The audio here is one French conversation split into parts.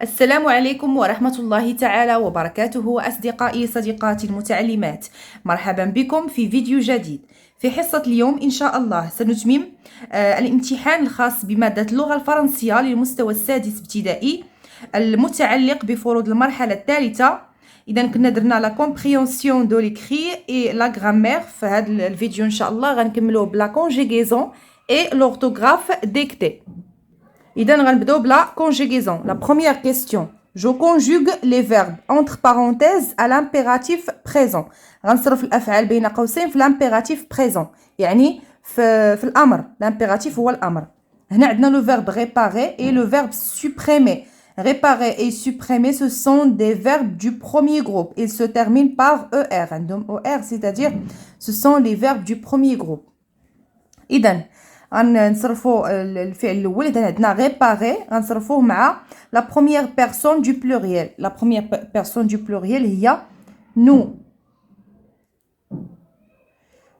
السلام عليكم ورحمة الله تعالى وبركاته أصدقائي صديقاتي المتعلمات. مرحبا بكم في فيديو جديد. في حصة اليوم إن شاء الله سنتمم الامتحان الخاص بمادة اللغة الفرنسية للمستوى السادس ابتدائي المتعلق بفروض المرحلة الثالثة. إذا كنا درنا لا كومبريهنسيون دو ليكري إي لا غرامير. في هذا الفيديو إن شاء الله غنكملوه بلا كونجيغيزون إي لورتوغراف ديكتي. إذا غنبداو بلا conjugaison. La première question. Je conjugue les verbes entre parenthèses à l'impératif présent. غنصرف الأفعال بين قوسين في l'impératif présent. يعني في الأمر. L'impératif هو الأمر. هنا عندنا le verbe réparer et le verbe supprimer. Réparer et supprimer, ce sont des verbes du premier groupe. Ils se terminent par ER. عندهم ER, c'est-à-dire ce sont les verbes du premier groupe. إذا غنصرفوا الفعل الاول. اذا عندنا ريباري غنصرفوه مع لا بروميير بيرسون دو بلوريال. لا بروميير بيرسون دو بلوريال هي نو.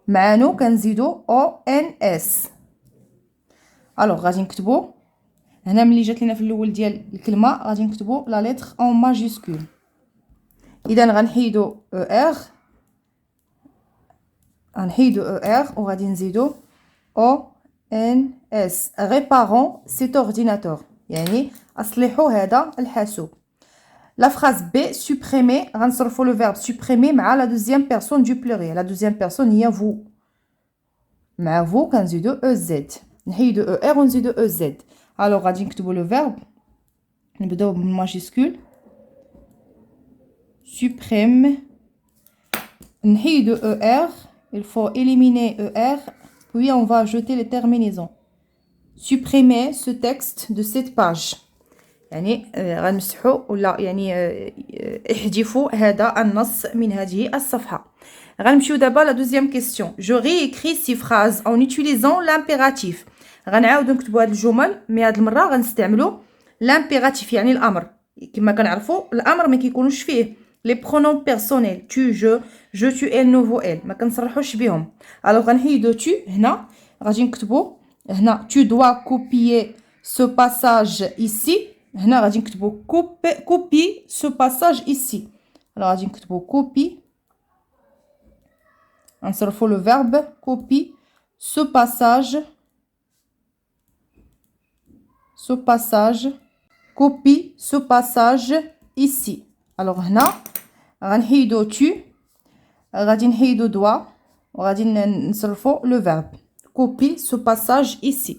مع نو كنزيدو او ان اس. الوغ غادي نكتبو هنا ملي جات لينا في الاول ديال الكلمه غادي نكتبو لا لتر اون ماجيسكول. اذا غنحيدو او ار، غنحيدو او ار وغادي نزيدو او NS. Réparons cet ordinateur. يعني أصلحوا هذا الحاسوب. La phrase B, supprimer. غنصرفوا le verbe supprimer مع la deuxième personne du pluriel. La deuxième personne هي vous. مع vous كنزيدو EZ. نحيدو ER ونزيدو EZ. alors غادي نكتبوا le verbe. نبداو بالماجيسكول. supprime. نحيدو ER. il faut éliminer ER. Puis on va ajouter les terminaisons. Supprimer ce texte de cette page. يعني غنمسحوا ولا يعني احذفوا هذا النص من هذه الصفحة. غنمشيو دابا لا دوزيام كيسيون. Je réécris ces phrases en utilisant l'impératif. غنعاودو نكتبوا هاد الجمل مي هاد المرة غنستعملوا l'impératif يعني الأمر. كما كنعرفوا الأمر ما كيكونوش فيه لي برونون بيرسونيل tu je tu elle nous vous elle ما كنصرحوش بهم. الوغ غنحيدو tu هنا غادي نكتبو هنا tu dois copier ce passage ici. هنا غادي نكتبو copie ce passage ici. الوغ غادي نكتبو copie نصرفو لو verbe copie ce passage copie ce passage ici. الوغ هنا غنحيدو tu غادي نحيدو doit وغادي نصرفو le verbe copie ce passage ici.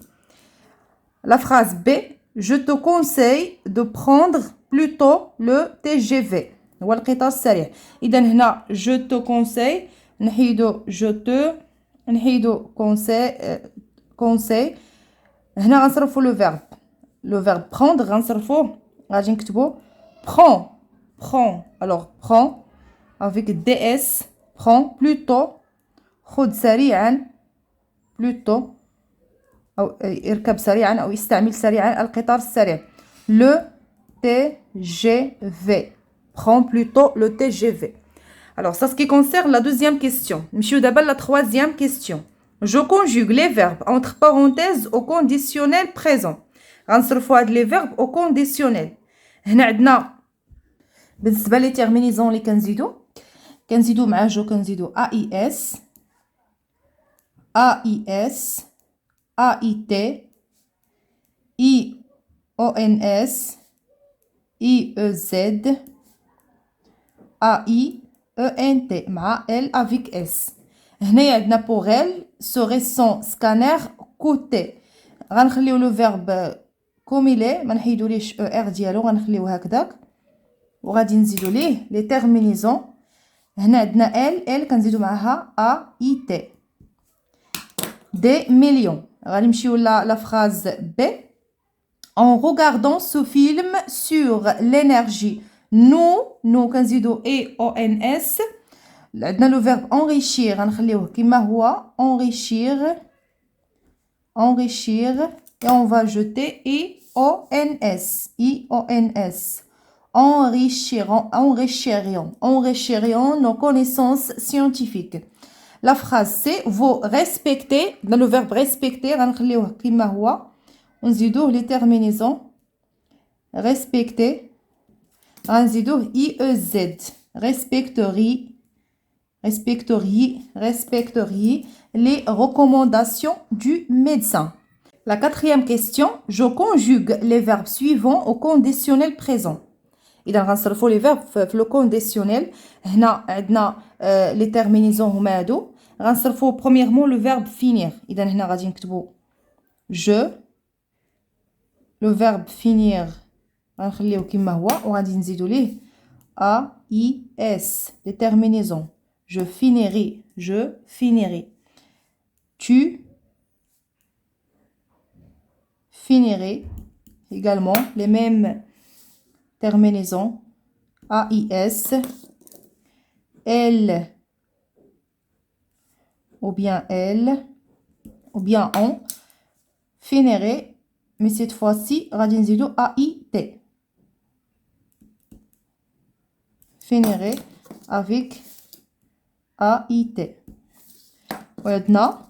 La phrase B, je te conseille de prendre plutôt le TGV هو القطار السريع. إذا هنا je te conseille نحيدو je te نحيدو conseil هنا غنصرفو le verbe prendre غنصرفوه غادي نكتبو prends. Alors prends avec DS. prends plutôt. خذ سريعا. plutôt أو اركب سريعا أو استعمل سريعا القطار السريع. Le TGV. prends plutôt le TGV. Alors ça ce qui concerne la deuxième question. نمشيو دابا la troisième question. Je conjugue les verbes entre parenthèses au conditionnel présent. غنصرفوا هاد les verbes au conditionnel. هنا عندنا بالنسبه لي تيرمينيزون اللي كنزيدو مع جو كنزيدو AIS AIT IONS IEZ AIENT مع L avec S. هنايا عندنا pour elle ce récent scanner coûté. غنخليو لو فيرب comme il est ما نحيدوليش ER ديالو غنخليوه هكذاك وغادي نزيدو ليه لي تيرمينيزون. هنا عندنا ال كنزيدو معاها AIT des millions. غادي نمشيو لا phrase B. En regardant ce film sur l'énergie nous كنزيدو EONS. عندنا لو verbe enrichir غنخليوه كما هو enrichir et on va jeter IONS. enrichirions nos connaissances scientifiques. La phrase c'est vous respectez. Dans le verbe respecter غنخليوه كما هو ونزيدوه les terminaisons respecter غنزيدوه IEZ. Respecteriez les recommandations du médecin. La quatrième question, je conjugue les verbes suivants au conditionnel présent. إذا غنصرفوا les verbes في le conditionnel. هنا عندنا les terminaisons هما هادو. غنصرفوا premièrement le verbe finir. إذا هنا غادي نكتبوا je. Le verbe finir غنخليوه كما هو وغادي نزيدوا ليه AIS. Les terminaisons. Je finirai. Tu finirais. Également les mêmes terminaisons. AIS. Elle ou bien elle ou bien on finirait, mais cette fois-ci غادي نزيدو AIT. Finirait avec AIT. وعندنا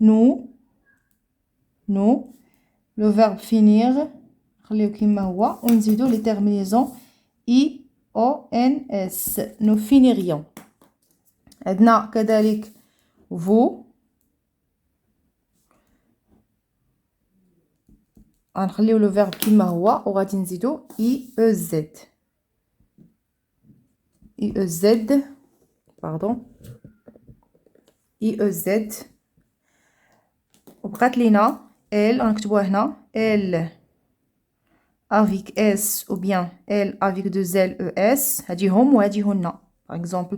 nous, le verbe finir نخليو كما هو ونزيدو les terminaisons IONS. Nous finirions. عندنا كذلك vous. غنخليو لو فيرب كيما هو وغادي نزيدو IEZ. IEZ. وبقات لينا elle غنكتبوها هنا elle avec S ou bien elle avec deux L ES. هادي هم وهادي هن. par exemple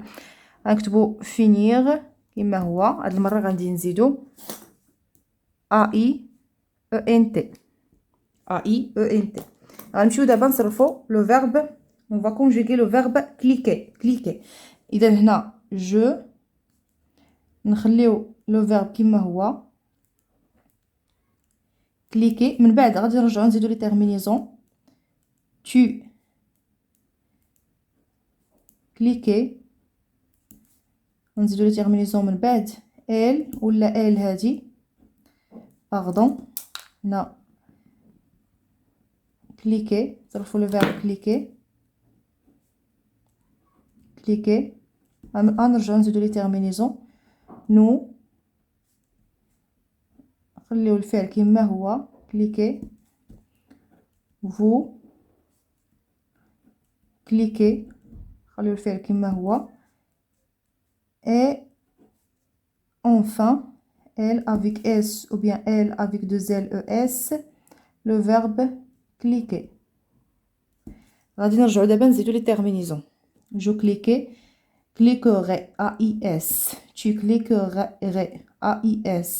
غنكتبو finir كيما هو. هاد المرة غادي نزيدو AIENT. غنمشيو دابا نصرفو لو فيرب. on va conjuguer le verbe cliquer. اذا هنا je نخليو لو فيرب كيما هو cliquer. من بعد غادي نرجعو نزيدو لي terminaisons. tu cliquer. نزيدو لي terminaisons من بعد elle ولا elle هادي pardon. هنا cliquer. صرفوا le verbe cliquer. غنرجعو نزيدو لي terminaisons. nous نخليو الفعل كما هو cliquer. vous cliquer. نخليو الفعل كما هو. et enfin elle avec S ou bien elle avec deux L ES. le verbe cliquer. غادي نرجعو دابا نزيدو لي terminaisons. je cliquerai AIS. tu cliquerais AIS.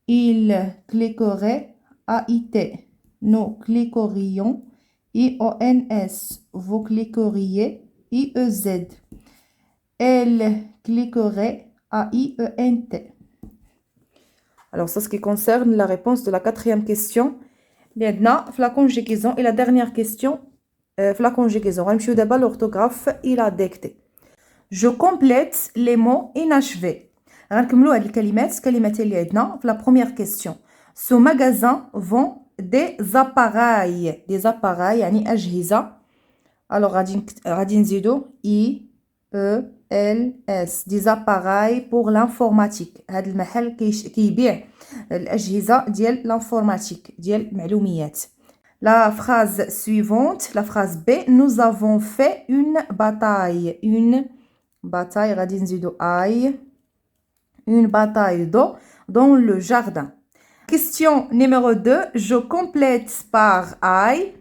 il cliquerait AIT. nous cliquerions IONS. vous cliqueriez IEZ. elle cliquerait AIENT. Alors ça, ce qui concerne la réponse de la quatrième question. Maintenant, la conjugaison et la dernière question. La conjugaison. On va d'abord l'orthographe et la dictée. Je complète les mots inachevés. غنكملوا هاد الكلمات اللي عندنا في la première question. Ce magasin vend des appareils. Des appareils يعني أجهزة. Alors غادي نزيدو IELS. Des appareils pour l'informatique. هاد المحل كيبيع الأجهزة ديال l'informatique ديال المعلوميات. La phrase suivante, la phrase B, nous avons fait une bataille. Une bataille, غادي نزيدو une bataille d'eau dans le jardin. Question numéro 2, je complète par œil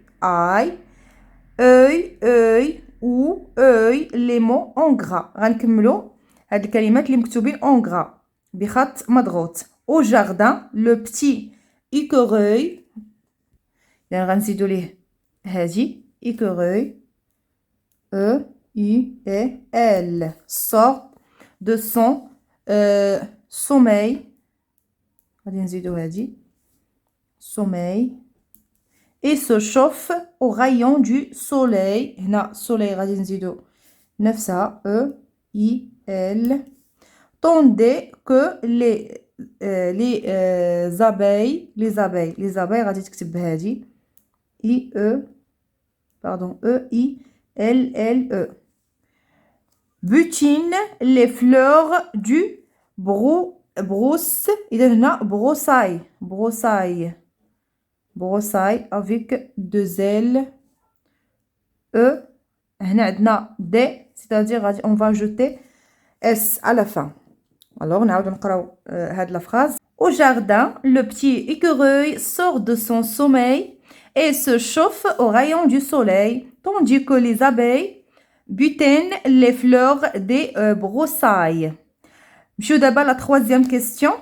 ou œil les mots en gras. غنكملو هاد الكلمات اللي مكتوبين en gras بخط مضغوط. Au jardin, le petit écureuil. يعني غنزيدو ليه هادي écureuil EUEL sort de son sommeil. غادي نزيدو هادي sommeil et se chauffe au rayon du soleil. هنا soleil غادي نزيدو نفسها EIL. Tandis que les abeilles غادي تكتب بهادي IE pardon, E-I-L-L-E. butine les fleurs du brousse. إذا هنا broussaille avec deux L. E. هنا عندنا D, c'est-à-dire on va ajouter S à la fin. Alors نعاود نقراو هاد la phrase. Au jardin, le petit écureuil sort de son sommeil et se chauffe aux rayons du soleil, tandis que les abeilles butinent les fleurs des broussailles. Je d'abord la troisième question.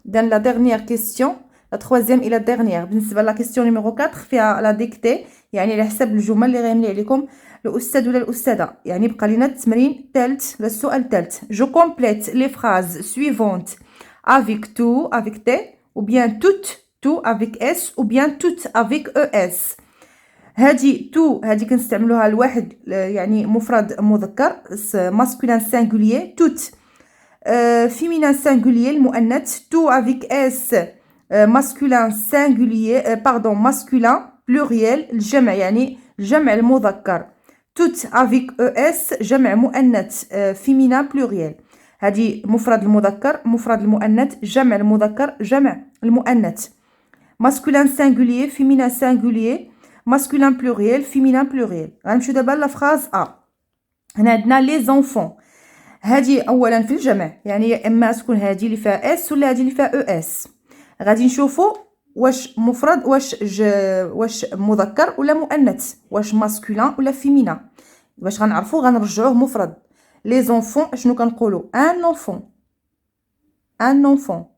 Dans la dernière question, la troisième et la dernière. بالنسبة la question numéro 4 فيها la dictée يعني على حسب الجمل اللي غيملي عليكم الأستاذ ولا الأستاذة. يعني بقى لنا التمرين الثالث ولا السؤال الثالث. Je complète les phrases suivantes avec tout avec T ou bien tout avec S ou bien tout avec ES. هادي تو هادي كنستعملوها لواحد يعني مفرد مذكر masculin singulier tout. Féminin singulier المؤنث tout avec S masculin singulier masculin pluriel الجمع يعني الجمع المذكر tout avec ES جمع مؤنث féminin pluriel. هذه مفرد المذكر مفرد المؤنث جمع المذكر جمع المؤنث masculin singulier féminin singulier masculin pluriel féminin pluriel. غنمشيو دابا لا فراز A. هنا عندنا لي زونفون. هذه اولا في الجمع يعني يا اما تكون هذه اللي فيها اس ولا هذه اللي فيها او اس. غادي نشوفوا واش مفرد واش مذكر ولا مؤنث واش ماسكولين ولا فيمينا. باش غنعرفوا غنرجعوه مفرد. لي زونفون شنو كنقولوا un enfant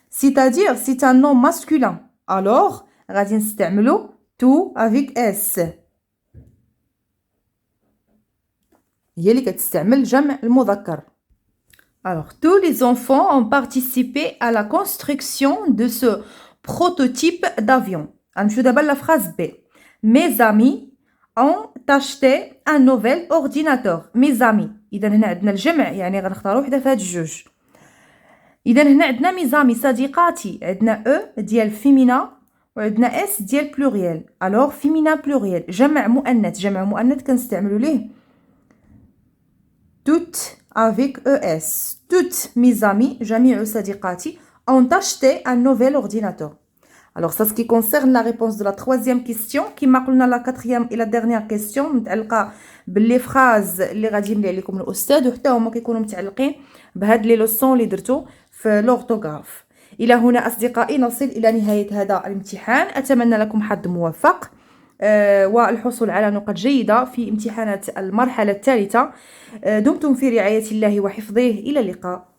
c'est-à-dire c'est un nom masculin alors غادي نستعملوا tout avec s هي اللي كتستعمل جمع المذكر. Alors, tous les enfants ont participé à la construction de ce prototype d'avion. غنمشيو دابا la phrase B. Mes amis ont acheté un nouvel ordinateur. Mes amis. إذا هنا عندنا الجمع يعني غنختاروا وحده في هاد الجوج. إذا هنا عندنا mes amis صديقاتي عندنا E ديال féminin وعندنا S ديال pluriel. Alors féminin pluriel جمع مؤنث كنستعملوا ليه toutes avec ES. Toutes mes amies, جميع صديقاتي, ont acheté un nouvel ordinateur. Alors, ça, ce qui concerne la réponse de la troisième question, qui m'a قلنا la quatrième et la dernière question, متعلقة باللي phrases اللي غادي يملي عليكم الأستاذ وحتى هما كيكونوا متعلقين بهاد لي لوسون اللي درتو في لورتوغراف. إلى هنا أصدقائي نصل إلى نهاية هذا الامتحان. أتمنى لكم حظ موفق والحصول على نقاط جيدة في امتحانات المرحلة الثالثة. دمتم في رعاية الله وحفظه. إلى اللقاء.